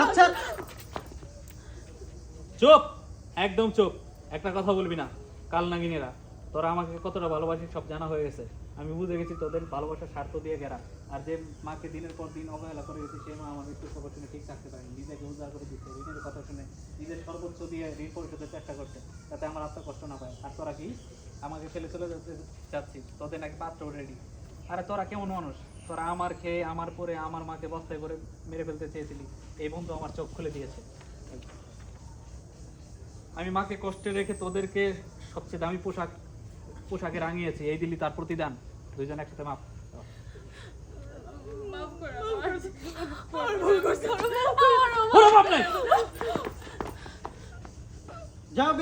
আচ্ছা চুপ, একদম চুপ, একটা কথা বলবি না। কাল নাগিনেরা, তোরা আমাকে কতটা ভালোবাসিস সব জানা হয়ে গেছে। আমি বুঝে গেছি তোদের ভালোবাসার স্বার্থ দিয়ে গেরা। আর যে মাকে দিনের পর দিন অবহেলা করে গেছে, সেই মা আমার মৃত্যুর খবর শুনে ঠিক থাকতে পারেনি, নিজেকে উজাড় করে দিচ্ছে, ঋণের কথা শুনে নিজের সর্বোচ্চ দিয়ে ঋণ পরিশোধের চেষ্টা করছে, যাতে আমার আত্মা কষ্ট না পায়। আর তোরা কি আমাকে ফেলে চলে যেতে চাচ্ছিস? তোদের নাকি পাত্র রেডি। আরে তোরা কেমন মানুষ? তোরা আমার খেয়ে আমার পরে আমার মাকে বস্তায় করে মেরে ফেলতে চেয়েছিলি। এই বন্ধু আমার চোখ খুলে দিয়েছে। আমি মাকে কষ্টে রেখে তোদেরকে সবচেয়ে দামি পোশাকে রাঙিয়েছি, এই দিলি তার প্রতিদান। দুইজন একসাথে মাপ। মাফ করে আমার ভুল করছি, কোনো মাপ নাই। যাও